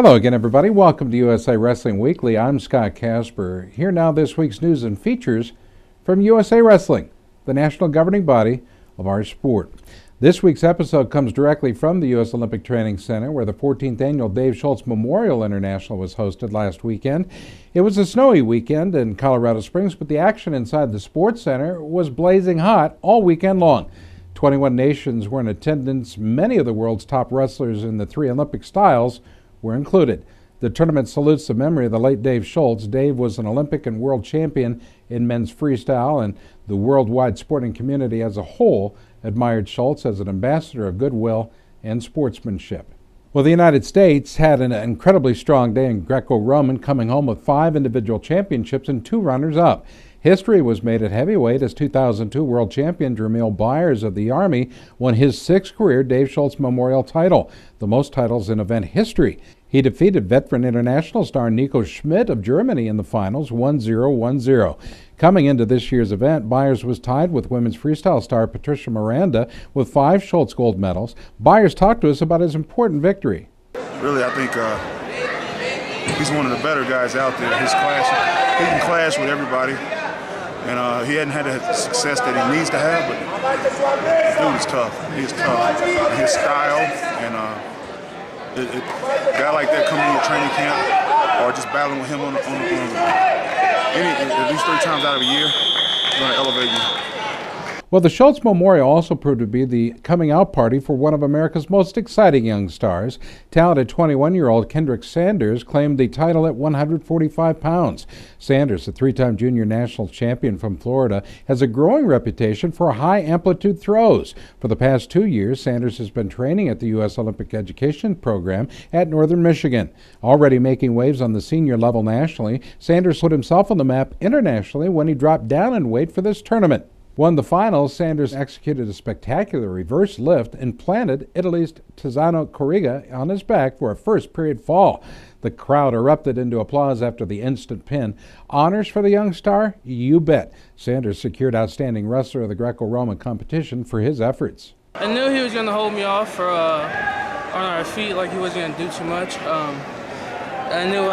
Hello again, everybody. Welcome to USA Wrestling Weekly. I'm Scott Casper. Here now this week's news and features from USA Wrestling, the national governing body of our sport. This week's episode comes directly from the U.S. Olympic Training Center, where the 14th annual Dave Schultz Memorial International was hosted last weekend. It was a snowy weekend in Colorado Springs, but the action inside the Sports Center was blazing hot all weekend long. 21 nations were in attendance. Many of the world's top wrestlers in the three Olympic styles were included. The tournament salutes the memory of the late Dave Schultz. Dave was an Olympic and world champion in men's freestyle, and the worldwide sporting community as a whole admired Schultz as an ambassador of goodwill and sportsmanship. Well, the United States had an incredibly strong day in Greco-Roman, coming home with 5 individual championships and 2 runners-up. History was made at heavyweight as 2002 world champion Jermeel Byers of the Army won his 6th career Dave Schultz Memorial title, the most titles in event history. He defeated veteran international star Nico Schmidt of Germany in the finals 1-0-1-0. Coming into this year's event, Byers was tied with women's freestyle star Patricia Miranda with 5 Schultz gold medals. Byers talked to us about his important victory. Really, I think he's one of the better guys out there. His class, he can clash with everybody. And he hadn't had the success that he needs to have, but the dude is tough. He's tough. His style, and a guy like that coming to training camp or just battling with him on at least 3 times out of a year, is going to elevate you. Well, the Schultz Memorial also proved to be the coming out party for one of America's most exciting young stars. Talented 21-year-old Kendrick Sanders claimed the title at 145 pounds. Sanders, a 3-time junior national champion from Florida, has a growing reputation for high-amplitude throws. For the past 2 years, Sanders has been training at the U.S. Olympic Education Program at Northern Michigan. Already making waves on the senior level nationally, Sanders put himself on the map internationally when he dropped down in weight for this tournament. Won the finals, Sanders executed a spectacular reverse lift and planted Italy's Tiziano Corriga on his back for a first-period fall. The crowd erupted into applause after the instant pin. Honors for the young star? You bet. Sanders secured Outstanding Wrestler of the Greco-Roman competition for his efforts. I knew he was going to hold me off for on our feet, like he wasn't going to do too much. I knew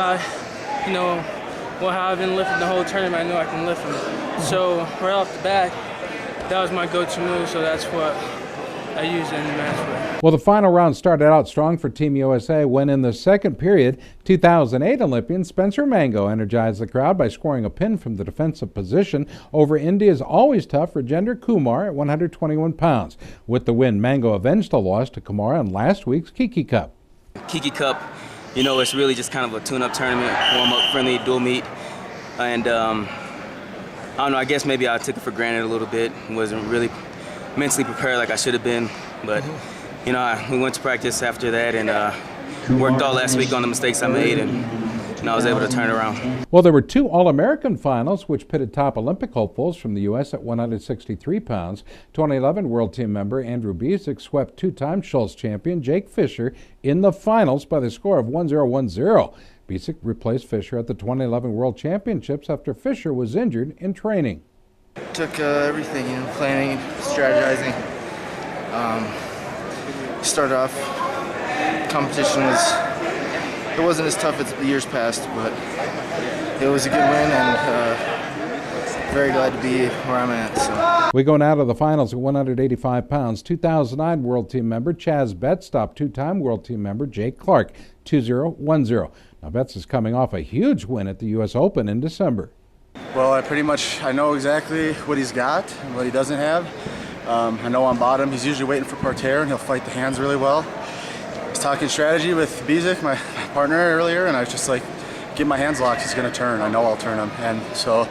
how I've been lifting the whole tournament, I knew I can lift him. So right off the bat, that was my go-to move, so that's what I used in the match with. Well, the final round started out strong for Team USA when in the second period, 2008 Olympian Spencer Mango energized the crowd by scoring a pin from the defensive position over India's always tough Rajendra Kumar at 121 pounds. With the win, Mango avenged the loss to Kumar in last week's Kiki Cup. Kiki Cup, it's really just kind of a tune-up tournament, warm-up, friendly, dual meet. And I don't know, I guess maybe I took it for granted a little bit. Wasn't really mentally prepared like I should have been. But, we went to practice after that and worked all last week on the mistakes I made, and I was able to turn around. Well, there were 2 All-American finals, which pitted top Olympic hopefuls from the U.S. at 163 pounds. 2011 World Team member Andrew Biesick swept 2-time Schultz champion Jake Fisher in the finals by the score of 1-0-1-0. Biesick replaced Fisher at the 2011 World Championships after Fisher was injured in training. Took everything, planning, strategizing. Started off, competition wasn't as tough as the years past, but it was a good win, and very glad to be where I'm at. So. We go now to the finals at 185 pounds. 2009 World Team member Chaz Betts stopped 2-time World Team member Jake Clark, 2-0-1-0. Now Betts is coming off a huge win at the U.S. Open in December. Well, I know exactly what he's got and what he doesn't have. I know on bottom he's usually waiting for parterre, and he'll fight the hands really well. I was talking strategy with Biesick, my partner, earlier, and I was just like, get my hands locked, he's going to turn. I know I'll turn him. And so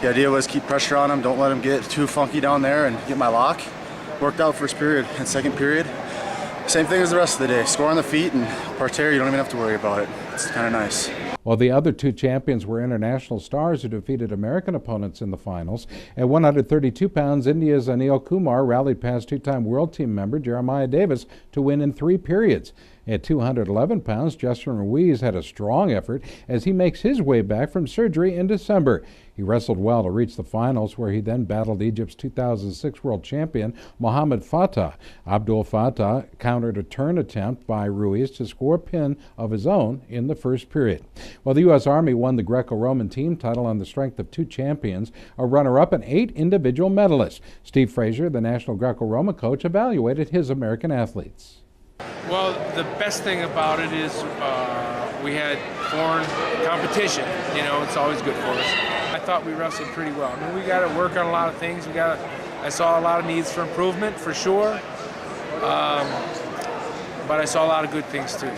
the idea was keep pressure on him, don't let him get too funky down there, and get my lock. Worked out first period and second period. Same thing as the rest of the day. Score on the feet, and parterre, you don't even have to worry about it. It's kind of nice. Well, the other 2 champions were international stars who defeated American opponents in the finals. At 132 pounds, India's Anil Kumar rallied past 2-time World Team member Jeremiah Davis to win in 3 periods. At 211 pounds, Justin Ruiz had a strong effort as he makes his way back from surgery in December. He wrestled well to reach the finals, where he then battled Egypt's 2006 world champion Mohamed Fatah. Abdul Fatah countered a turn attempt by Ruiz to score a pin of his own in the first period. While the U.S. Army won the Greco-Roman team title on the strength of 2 champions, a runner-up, and 8 individual medalists. Steve Frazier, the national Greco-Roman coach, evaluated his American athletes. Well, the best thing about it is we had foreign competition. You know, it's always good for us. I thought we wrestled pretty well. I mean, we got to work on a lot of things. I saw a lot of needs for improvement, for sure. But I saw a lot of good things, too.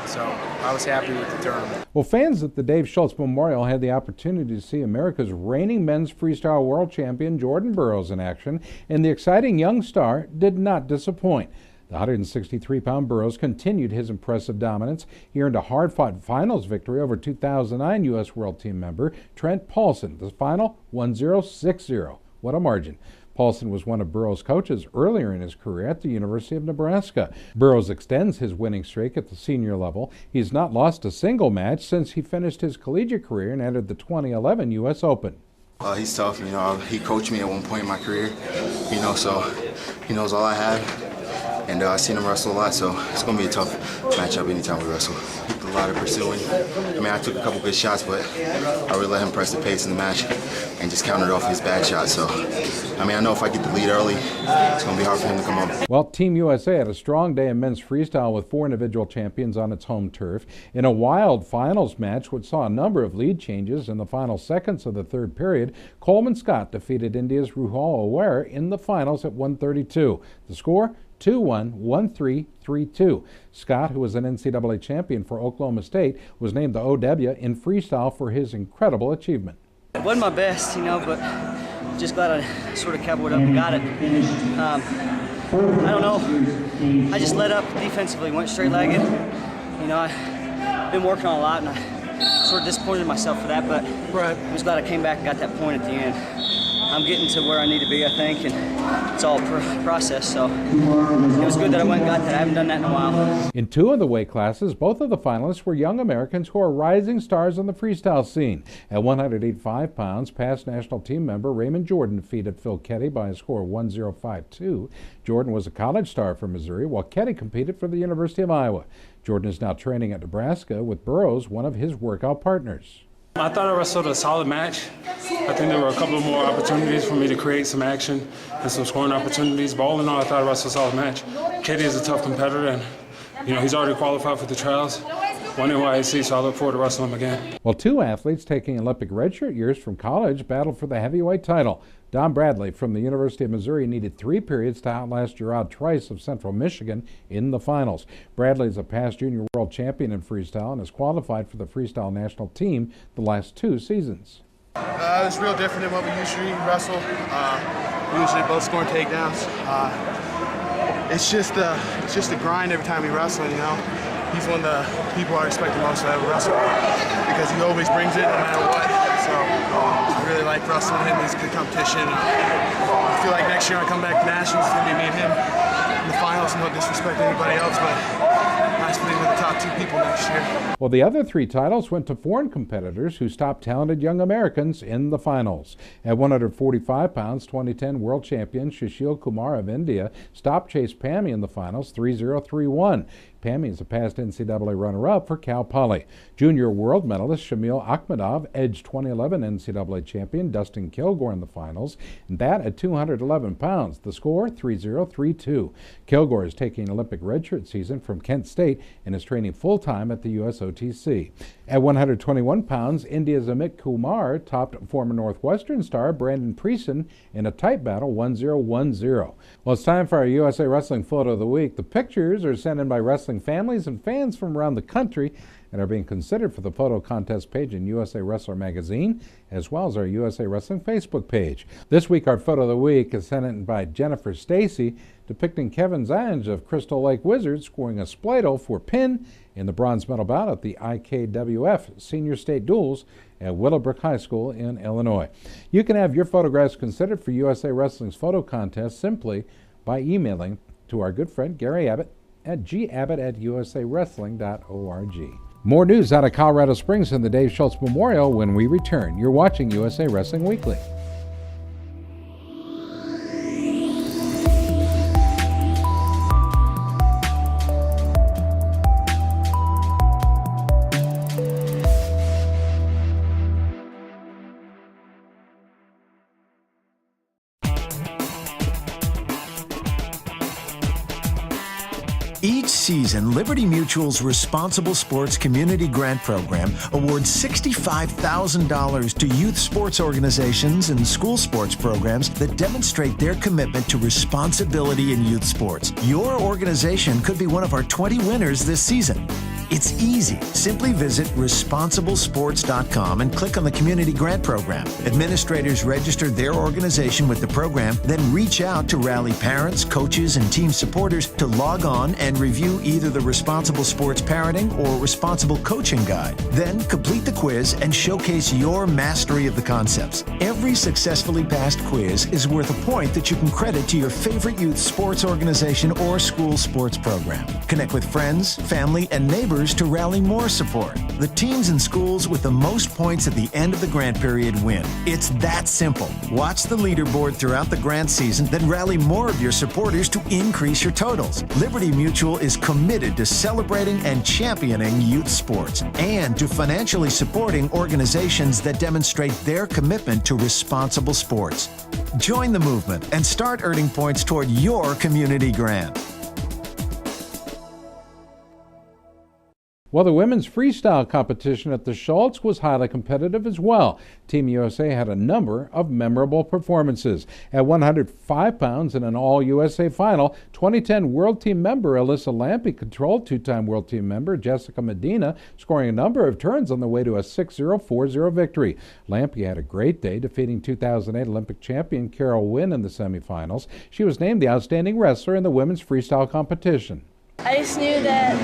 So I was happy with the tournament. Well, fans at the Dave Schultz Memorial had the opportunity to see America's reigning men's freestyle world champion Jordan Burroughs in action, and the exciting young star did not disappoint. The 163-pound Burroughs continued his impressive dominance. He earned a hard-fought finals victory over 2009 U.S. World Team member Trent Paulson. The final, 1-0-6-0. What a margin. Paulson was one of Burroughs' coaches earlier in his career at the University of Nebraska. Burroughs extends his winning streak at the senior level. He's not lost a single match since he finished his collegiate career and entered the 2011 U.S. Open. He's tough. You know, he coached me at one point in my career. You know, so he knows all I have. And I've seen him wrestle a lot, so it's going to be a tough matchup anytime we wrestle. A lot of pursuing. I mean, I took a couple good shots, but I really let him press the pace in the match and just countered off his bad shots. So, I mean, I know if I get the lead early, it's going to be hard for him to come up. Well, Team USA had a strong day in men's freestyle with 4 individual champions on its home turf. In a wild finals match, which saw a number of lead changes in the final seconds of the third period, Coleman Scott defeated India's Ruhal Aware in the finals at 132. The score? 2-1, 1-3, 3-2. Scott, who was an NCAA champion for Oklahoma State, was named the OW in freestyle for his incredible achievement. It wasn't my best, you know, but just glad I sort of cowboyed up and got it. I don't know. I just let up defensively, went straight-legged. You know, I've been working on a lot, and I sort of disappointed myself for that, but I was glad I came back and got that point at the end. I'm getting to where I need to be, I think, and it's all a process, so it was good that I went and got that. I haven't done that in a while. In 2 of the weight classes, both of the finalists were young Americans who are rising stars on the freestyle scene. At 185 pounds, past national team member Raymond Jordan defeated Phil Ketty by a score of 1-0-5-2. Jordan was a college star from Missouri, while Ketty competed for the University of Iowa. Jordan is now training at Nebraska with Burroughs, one of his workout partners. I thought I wrestled a solid match. I think there were a couple more opportunities for me to create some action and some scoring opportunities. But all in all, I thought I wrestled a solid match. Ketty is a tough competitor, and you know he's already qualified for the trials. Won NYAC, so I look forward to wrestling him again. Well, 2 athletes taking Olympic redshirt years from college battled for the heavyweight title. Don Bradley from the University of Missouri needed 3 periods to outlast Gerard Trice of Central Michigan in the finals. Bradley is a past junior world champion in freestyle and has qualified for the freestyle national team the last 2 seasons. It's real different than what we usually wrestle. We usually both scoring takedowns. It's just a grind every time we wrestle, you know. He's one of the people I respect the most to ever wrestle because he always brings it no matter what. So I really like wrestling him. He's good competition. I feel like next year when I come back to Nationals, it's going to be me and him in the finals. No disrespect to anybody else, but nice to be with the top 2 people next year. Well, the other 3 titles went to foreign competitors who stopped talented young Americans in the finals. At 145 pounds, 2010 world champion Sushil Kumar of India stopped Chase Pami in the finals 3-0-3-1. Pami is a past NCAA runner-up for Cal Poly. Junior world medalist Shamil Akhmedov edged 2011 NCAA champion Dustin Kilgore in the finals, and that at 211 pounds. The score, 3-0-3-2. Kilgore is taking Olympic redshirt season from Kent State and is training full-time at the USOTC. At 121 pounds, India's Amit Kumar topped former Northwestern star Brandon Preeson in a tight battle, 1-0-1-0. Well, it's time for our USA Wrestling Photo of the Week. The pictures are sent in by wrestling families and fans from around the country and are being considered for the photo contest page in USA Wrestler magazine, as well as our USA Wrestling Facebook page. This week, our photo of the week is sent in by Jennifer Stacy, depicting Kevin Zange of Crystal Lake Wizards scoring a spladle for pin in the bronze medal bout at the IKWF Senior State Duels at Willowbrook High School in Illinois. You can have your photographs considered for USA Wrestling's photo contest simply by emailing to our good friend Gary Abbott at gabbett@usawrestling.org. More news out of Colorado Springs and the Dave Schultz Memorial when we return. You're watching USA Wrestling Weekly. Each season, Liberty Mutual's Responsible Sports Community Grant Program awards $65,000 to youth sports organizations and school sports programs that demonstrate their commitment to responsibility in youth sports. Your organization could be one of our 20 winners this season. It's easy. Simply visit responsiblesports.com and click on the Community Grant Program. Administrators register their organization with the program, then reach out to rally parents, coaches, and team supporters to log on and review either the Responsible Sports Parenting or Responsible Coaching Guide. Then complete the quiz and showcase your mastery of the concepts. Every successfully passed quiz is worth a point that you can credit to your favorite youth sports organization or school sports program. Connect with friends, family, and neighbors to rally more support. The teams and schools with the most points at the end of the grant period win. It's that simple. Watch the leaderboard throughout the grant season, then rally more of your supporters to increase your totals. Liberty Mutual is committed to celebrating and championing youth sports and to financially supporting organizations that demonstrate their commitment to responsible sports. Join the movement and start earning points toward your community grant. Well, the women's freestyle competition at the Schultz was highly competitive as well. Team USA had a number of memorable performances. At 105 pounds in an all-USA final, 2010 World Team member Alyssa Lampe controlled two-time World Team member Jessica Medina, scoring a number of turns on the way to a 6-0, 4-0 victory. Lampe had a great day, defeating 2008 Olympic champion Carol Wynn in the semifinals. She was named the outstanding wrestler in the women's freestyle competition. I just knew that,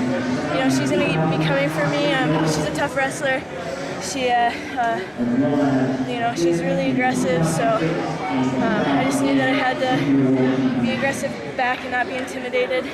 she's going to be coming for me. She's a tough wrestler. She, she's really aggressive. So I just knew that I had to be aggressive back and not be intimidated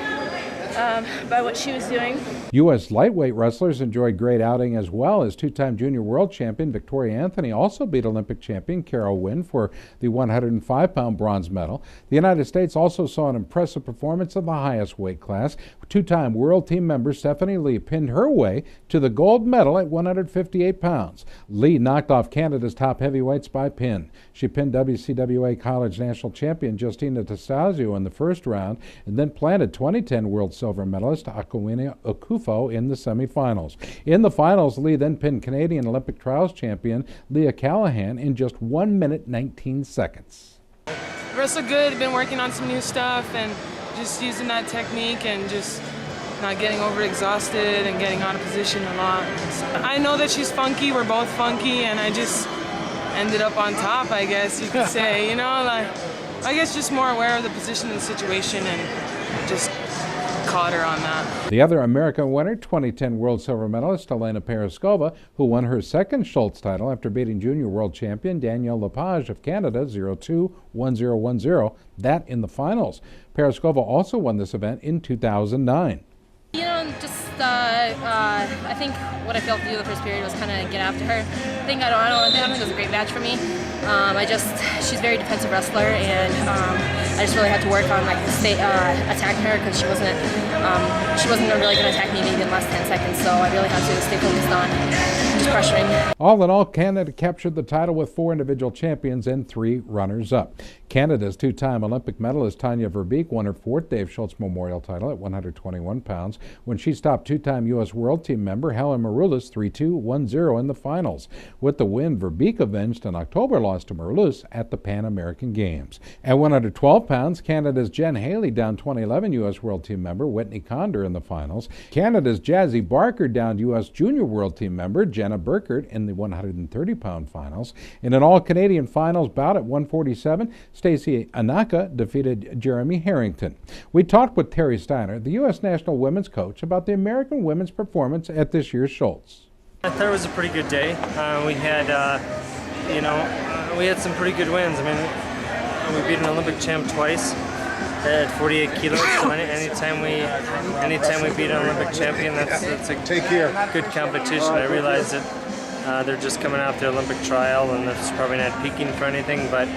by what she was doing. U.S. lightweight wrestlers enjoyed great outing as well, as two-time junior world champion Victoria Anthony also beat Olympic champion Carol Wynn for the 105-pound bronze medal. The United States also saw an impressive performance in the highest weight class. Two-time World Team member Stephanie Lee pinned her way to the gold medal at 158 pounds. Lee knocked off Canada's top heavyweights by pin. She pinned WCWA College National Champion Justina Tastasio in the first round and then planted 2010 World Silver medalist Akawina Okufo in the semifinals. In the finals, Lee then pinned Canadian Olympic Trials champion Leah Callahan in just 1 minute 19 seconds. Wrestle good, been working on some new stuff and just using that technique and just not getting overexhausted and getting out of position a lot. I know that she's funky, we're both funky, and I just ended up on top, I guess you could say. I guess just more aware of the position and the situation and just caught her on that. The other American winner, 2010 World Silver medalist Elena Paraskova, who won her second Schultz title after beating junior world champion Danielle Lepage of Canada 0-2, 1-0-1-0, that in the finals. Paraskova also won this event in 2009. I think what I failed to do the first period was kind of get after her. I think it was a great match for me. She's a very defensive wrestler, and I just really had to work on attacking her because she wasn't really going to attack me maybe in less than 10 seconds. So I really had to stay focused on just pressuring. All in all, Canada captured the title with 4 individual champions and 3 runners-up. Canada's two-time Olympic medalist Tanya Verbeek won her 4th Dave Schultz Memorial title at 121 pounds when she stopped two-time U.S. World Team member Helen Maroulis 3-2, 1-0 in the finals. With the win, Verbeek avenged an October loss to Maroulis at the Pan American Games. At 112 pounds, Canada's Jen Haley downed 2011 U.S. World Team member Whitney Condor in the finals. Canada's Jazzy Barker downed U.S. Junior World Team member Jenna Burkert in the 130-pound finals. In an all-Canadian finals bout at 147, Stacey Anaka defeated Jeremy Harrington. We talked with Terry Steiner, the U.S. national women's coach, about the American women's performance at this year's Schultz. I thought it was a pretty good day. We had some pretty good wins. I mean, we beat an Olympic champ twice. at 48 kilos. So anytime we beat an Olympic champion, that's a good competition. I realize that they're just coming off their Olympic trial, and that's probably not peaking for anything, but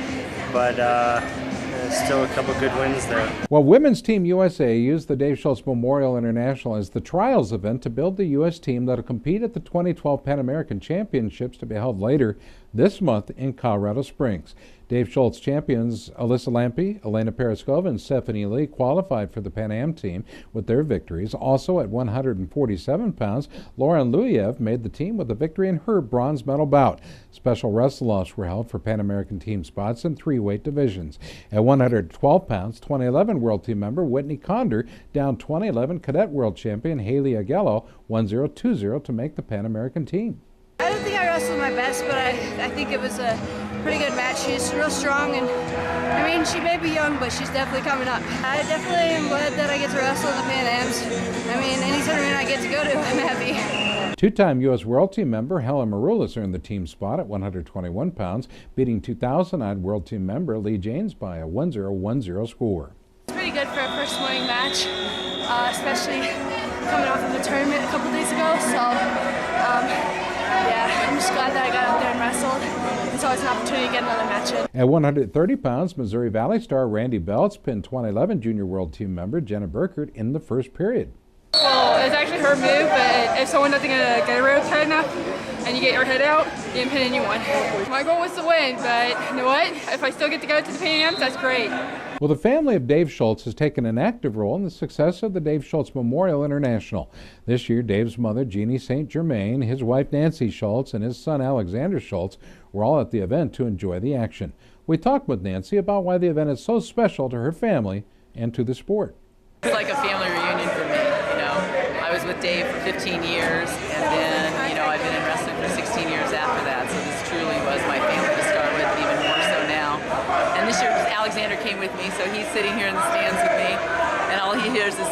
still a couple good wins there. Well, Women's Team USA used the Dave Schultz Memorial International as the trials event to build the U.S. team that will compete at the 2012 Pan American Championships to be held later this month in Colorado Springs. Dave Schultz champions Alyssa Lampe, Elena Paraskova, and Stephanie Lee qualified for the Pan Am team with their victories. Also at 147 pounds, Lauren Luyev made the team with a victory in her bronze medal bout. Special wrestle-offs were held for Pan American team spots in 3 weight divisions. At 112 pounds, 2011 World Team member Whitney Conder downed 2011 Cadet World Champion Haley Agello 1-0-2-0 to make the Pan American team. I don't think I wrestled my best, but I think it was a pretty good match. She's real strong, and I mean, she may be young, but she's definitely coming up. I definitely am glad that I get to wrestle in the Pan Ams. I mean, any tournament I get to go to, I'm happy. Two-time U.S. World Team member Helen Maroulis earned the team spot at 121 pounds, beating 2009 World Team member Lee James by a 1-0-1-0 score. It's pretty good for a first morning match, especially coming off of a tournament a couple days ago, so yeah, I'm just glad that I got out there and wrestled, and so it's an opportunity to get another match in. At 130 pounds, Missouri Valley star Randy Belts pinned 2011 Junior World Team member Jenna Burkert in the first period. Well, it's actually her move, but if someone doesn't get a rope tight enough and you get your head out, you can pin anyone. My goal was to win, but you know what? If I still get to go to the Pan Ams, that's great. Well, the family of Dave Schultz has taken an active role in the success of the Dave Schultz Memorial International. This year, Dave's mother, Jeannie St. Germain, his wife, Nancy Schultz, and his son, Alexander Schultz, were all at the event to enjoy the action. We talked with Nancy about why the event is so special to her family and to the sport. It's like a family reunion for me, you know. I was with Dave for 15 years, and then, you know, I've been in wrestling for 16 years after that, so this truly was my family to start with, even more so now. And this year, Alexander came with me, so he's sitting here in the stands with me, and all he hears is,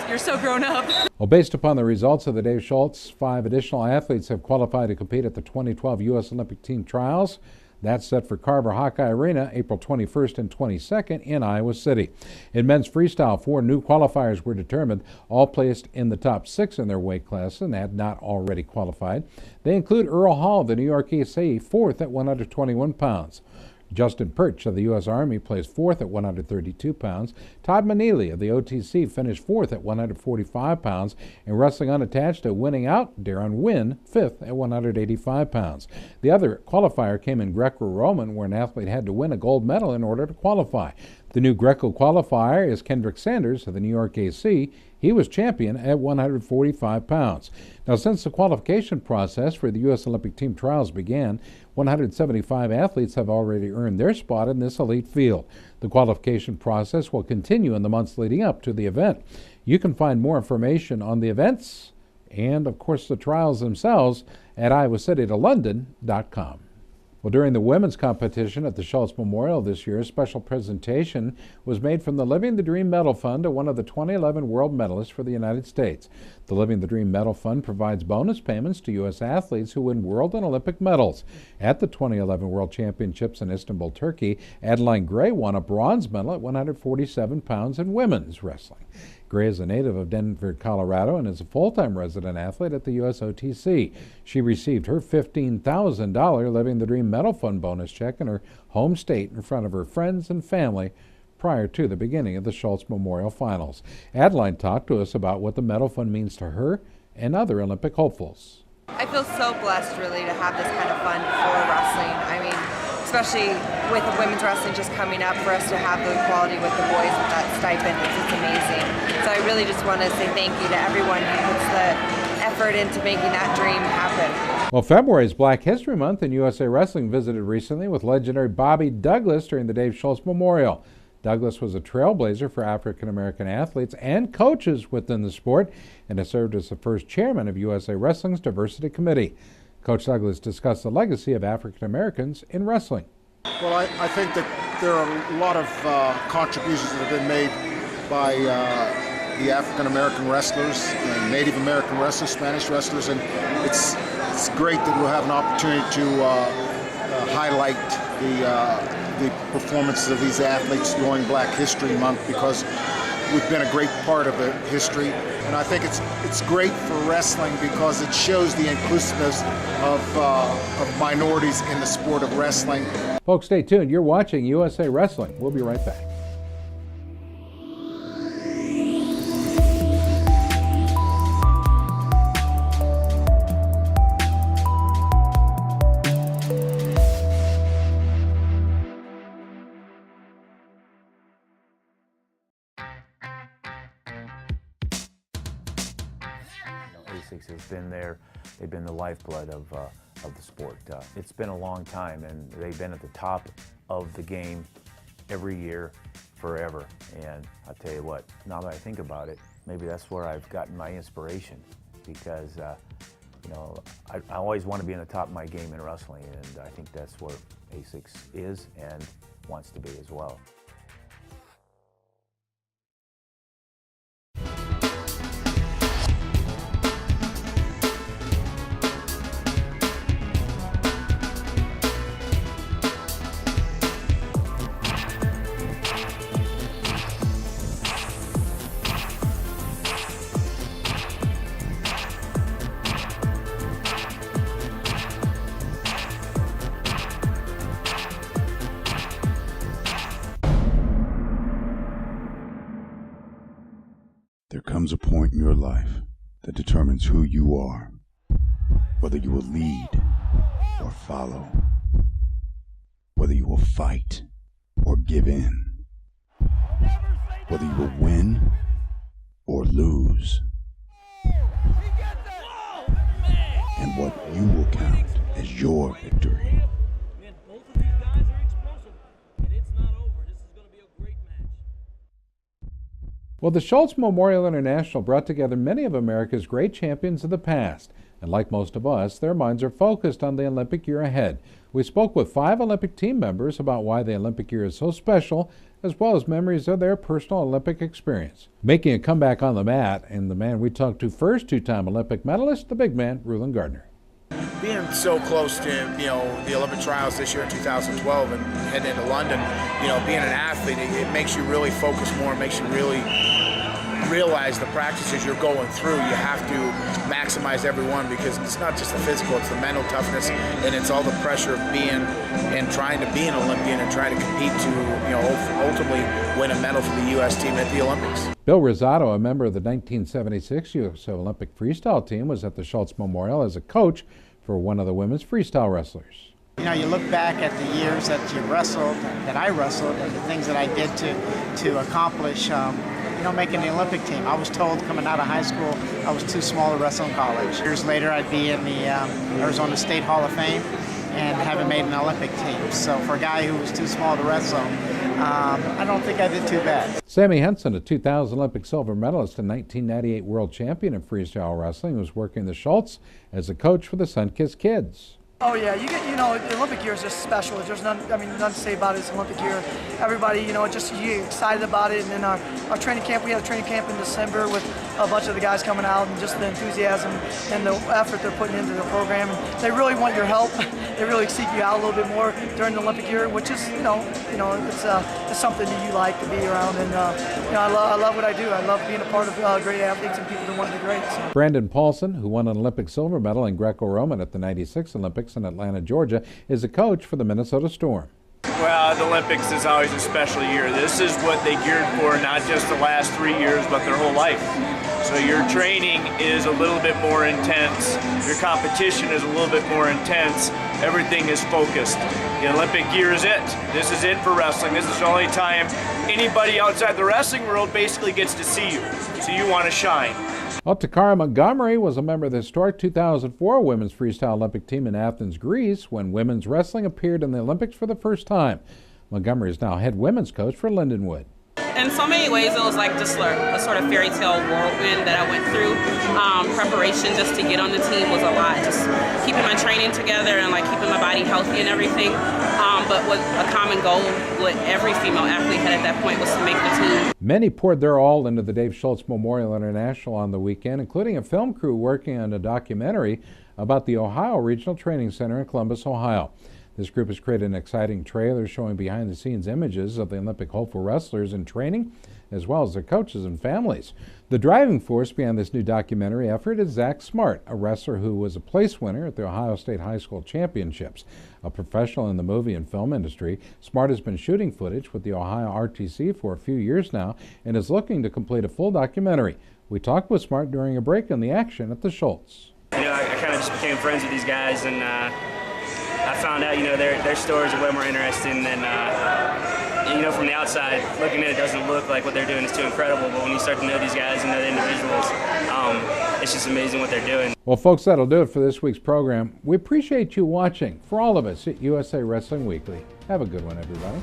you're so grown up. Well, based upon the results of the Dave Schultz, 5 additional athletes have qualified to compete at the 2012 U.S. Olympic Team Trials. That's set for Carver Hawkeye Arena, April 21st and 22nd in Iowa City. In men's freestyle, 4 new qualifiers were determined, all placed in the top 6 in their weight class and had not already qualified. They include Earl Hall of the New York ESA, 4th at 121 pounds. Justin Perch of the U.S. Army placed 4th at 132 pounds. Todd Manili of the OTC finished 4th at 145 pounds. And wrestling unattached to winning out, Darren Wynn, 5th at 185 pounds. The other qualifier came in Greco-Roman, where an athlete had to win a gold medal in order to qualify. The new Greco qualifier is Kendrick Sanders of the New York AC. He was champion at 145 pounds. Now, since the qualification process for the U.S. Olympic Team Trials began, 175 athletes have already earned their spot in this elite field. The qualification process will continue in the months leading up to the event. You can find more information on the events and, of course, the trials themselves at iowacity2london.com. Well, during the women's competition at the Schultz Memorial this year, a special presentation was made from the Living the Dream Medal Fund to one of the 2011 world medalists for the United States. The Living the Dream Medal Fund provides bonus payments to U.S. athletes who win world and Olympic medals. At the 2011 World Championships in Istanbul, Turkey, Adeline Gray won a bronze medal at 147 pounds in women's wrestling. Gray is a native of Denver, Colorado, and is a full-time resident athlete at the USOTC. She received her $15,000 Living the Dream Medal Fund bonus check in her home state in front of her friends and family prior to the beginning of the Schultz Memorial Finals. Adeline talked to us about what the Medal Fund means to her and other Olympic hopefuls. I feel so blessed, really, to have this kind of fund for wrestling. I mean, especially with women's wrestling just coming up, for us to have the equality with the boys with that stipend, it's amazing. So I really just want to say thank you to everyone who puts the effort into making that dream happen. Well, February is Black History Month, and USA Wrestling visited recently with legendary Bobby Douglas during the Dave Schultz Memorial. Douglas was a trailblazer for African-American athletes and coaches within the sport, and has served as the first chairman of USA Wrestling's Diversity Committee. Coach Douglas discussed the legacy of African-Americans in wrestling. Well, I think that there are a lot of contributions that have been made by the African-American wrestlers and Native American wrestlers, Spanish wrestlers, and it's great that we'll have an opportunity to highlight the performances of these athletes during Black History Month, because we've been a great part of the history. And I think it's great for wrestling because it shows the inclusiveness of minorities in the sport of wrestling. Folks, stay tuned. You're watching USA Wrestling. We'll be right back. ASICS has been there. They've been the lifeblood of the sport. It's been a long time, and they've been at the top of the game every year, forever. And I'll tell you what, now that I think about it, maybe that's where I've gotten my inspiration, because you know, I always want to be in the top of my game in wrestling, and I think that's where ASICS is and wants to be as well. There comes a point in your life that determines who you are, whether you will lead or follow, whether you will fight or give in, whether you will win or lose, and what you will count as your victory. Well, the Schultz Memorial International brought together many of America's great champions of the past, and like most of us, their minds are focused on the Olympic year ahead. We spoke with 5 Olympic team members about why the Olympic year is so special, as well as memories of their personal Olympic experience. Making a comeback on the mat, and the man we talked to first, 2-time Olympic medalist, the big man, Rulon Gardner. Being so close to, the Olympic trials this year in 2012 and heading into London, being an athlete, it makes you really focus more, makes you really realize the practices you're going through. You have to maximize every one, because it's not just the physical, it's the mental toughness, and it's all the pressure of being and trying to be an Olympian and trying to compete to, ultimately win a medal for the U.S. team at the Olympics. Bill Rosado, a member of the 1976 U.S. Olympic freestyle team, was at the Schultz Memorial as a coach for one of the women's freestyle wrestlers. You look back at the years that you wrestled, that I wrestled, and the things that I did to accomplish, making the Olympic team. I was told coming out of high school I was too small to wrestle in college. Years later, I'd be in the Arizona State Hall of Fame and haven't made an Olympic team. So for a guy who was too small to wrestle, I don't think I did too bad. Sammy Henson, a 2000 Olympic silver medalist and 1998 world champion in freestyle wrestling, was working the Schultz as a coach for the Sunkist Kids. Oh yeah, the Olympic year is just special. There's nothing to say about it. It's Olympic year. Everybody, just you get excited about it. And then our training camp, we had a training camp in December with a bunch of the guys coming out, and just the enthusiasm and the effort they're putting into the program. And they really want your help. They really seek you out a little bit more during the Olympic year, which is, it's something that you like to be around. And I love what I do. I love being a part of great athletes and people that want to be great. So. Brandon Paulson, who won an Olympic silver medal in Greco-Roman at the '96 Olympics in Atlanta, Georgia, is a coach for the Minnesota Storm. Well, the Olympics is always a special year. This is what they geared for, not just the last 3 years, but their whole life. So your training is a little bit more intense. Your competition is a little bit more intense. Everything is focused. The Olympic year is it. This is it for wrestling. This is the only time anybody outside the wrestling world basically gets to see you. So you want to shine. Well, Takara Montgomery was a member of the historic 2004 Women's Freestyle Olympic team in Athens, Greece, when women's wrestling appeared in the Olympics for the first time. Montgomery is now head women's coach for Lindenwood. In so many ways, it was like just a sort of fairy tale whirlwind that I went through. Preparation just to get on the team was a lot. Just keeping my training together and keeping my body healthy and everything. But what a common goal, what every female athlete had at that point, was to make the team. Many poured their all into the Dave Schultz Memorial International on the weekend, including a film crew working on a documentary about the Ohio Regional Training Center in Columbus, Ohio. This group has created an exciting trailer showing behind-the-scenes images of the Olympic hopeful wrestlers in training, as well as their coaches and families. The driving force behind this new documentary effort is Zach Smart, a wrestler who was a place winner at the Ohio State High School Championships. A professional in the movie and film industry, Smart has been shooting footage with the Ohio RTC for a few years now and is looking to complete a full documentary. We talked with Smart during a break in the action at the Schultz. You know, I kind of just became friends with these guys, and I found out, you know, their stories are way more interesting than, you know, from the outside, looking at it doesn't look like what they're doing is too incredible, but when you start to know these guys and know the individuals, it's just amazing what they're doing. Well, folks, that'll do it for this week's program. We appreciate you watching. For all of us at USA Wrestling Weekly, have a good one, everybody.